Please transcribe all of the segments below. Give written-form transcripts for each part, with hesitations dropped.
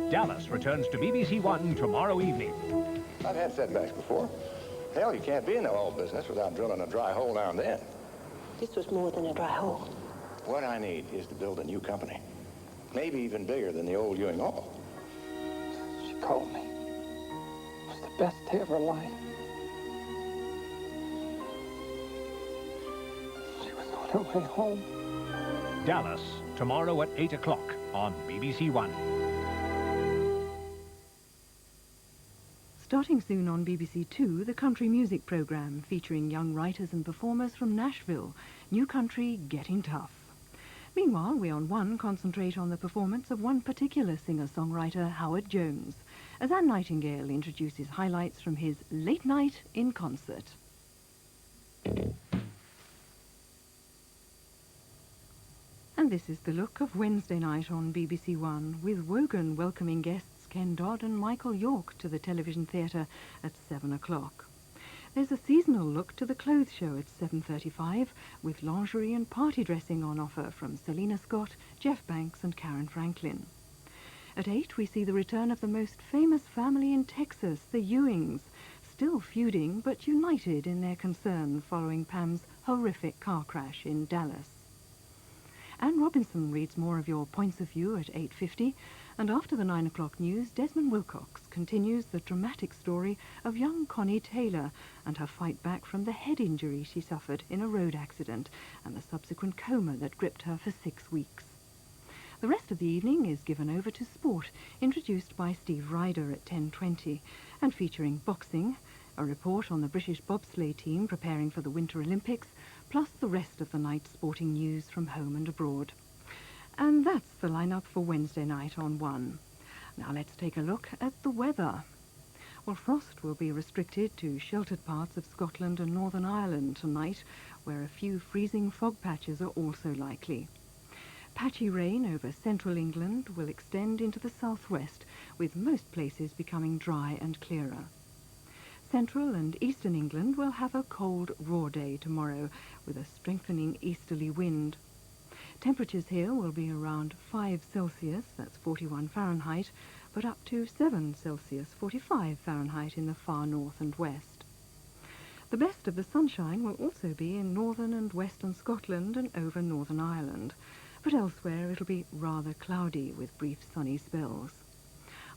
Dallas returns to BBC1 tomorrow evening. I've had setbacks before. Hell, you can't be in the oil business without drilling a dry hole now and then. This was more than a dry hole. What I need is to build a new company. Maybe even bigger than the old Ewing Oil. She called me. It was the best day of her life. She was on her way home. Dallas, tomorrow at 8 o'clock on BBC1. Starting soon on BBC2, the country music programme featuring young writers and performers from Nashville. New country getting tough. Meanwhile, we on One concentrate on the performance of one particular singer-songwriter, Howard Jones, as Anne Nightingale introduces highlights from his Late Night in Concert. And this is the look of Wednesday night on BBC1, with Wogan welcoming guests Ken Dodd and Michael York to the television theatre at 7 o'clock. There's a seasonal look to the clothes show at 7:35, with lingerie and party dressing on offer from Selena Scott, Jeff Banks and Karen Franklin. At 8, we see the return of the most famous family in Texas, the Ewings, still feuding but united in their concern following Pam's horrific car crash in Dallas. Anne Robinson reads more of your points of view at 8:50, and after the 9 o'clock news, Desmond Wilcox continues the dramatic story of young Connie Taylor and her fight back from the head injury she suffered in a road accident and the subsequent coma that gripped her for 6 weeks. The rest of the evening is given over to sport, introduced by Steve Ryder at 10:20, and featuring boxing, a report on the British bobsleigh team preparing for the Winter Olympics, plus the rest of the night's sporting news from home and abroad. And that's the lineup for Wednesday night on One. Now let's take a look at the weather. Well, frost will be restricted to sheltered parts of Scotland and Northern Ireland tonight, where a few freezing fog patches are also likely. Patchy rain over central England will extend into the southwest, with most places becoming dry and clearer. Central and eastern England will have a cold, raw day tomorrow, with a strengthening easterly wind. Temperatures here will be around 5 Celsius, that's 41 Fahrenheit, but up to 7 Celsius, 45 Fahrenheit in the far north and west. The best of the sunshine will also be in northern and western Scotland and over Northern Ireland, but elsewhere it'll be rather cloudy with brief sunny spells.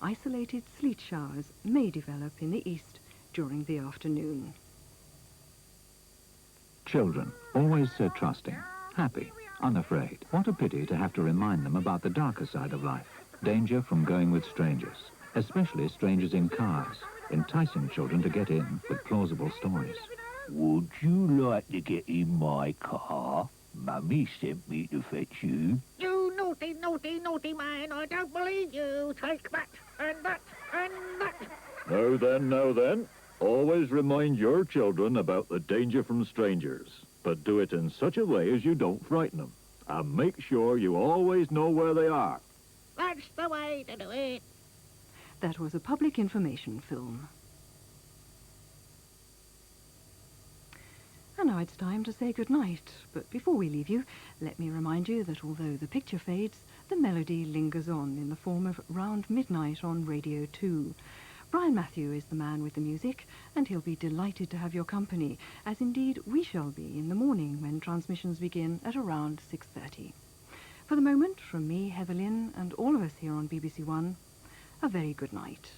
Isolated sleet showers may develop in the east during the afternoon. Children, always so trusting, happy, unafraid. What a pity to have to remind them about the darker side of life. Danger from going with strangers, especially strangers in cars, enticing children to get in with plausible stories. Would you like to get in my car? Mummy sent me to fetch you. You naughty, naughty, naughty man, I don't believe you. Take that, and that, and that. Now then. Always remind your children about the danger from strangers, but do it in such a way as you don't frighten them. And make sure you always know where they are. That's the way to do it. That was a public information film. And now it's time to say goodnight. But before we leave you, let me remind you that although the picture fades, the melody lingers on in the form of Round Midnight on Radio 2. Brian Matthew is the man with the music, and he'll be delighted to have your company, as indeed we shall be in the morning when transmissions begin at around 6:30. For the moment, from me, Heather Lynn, and all of us here on BBC1, a very good night.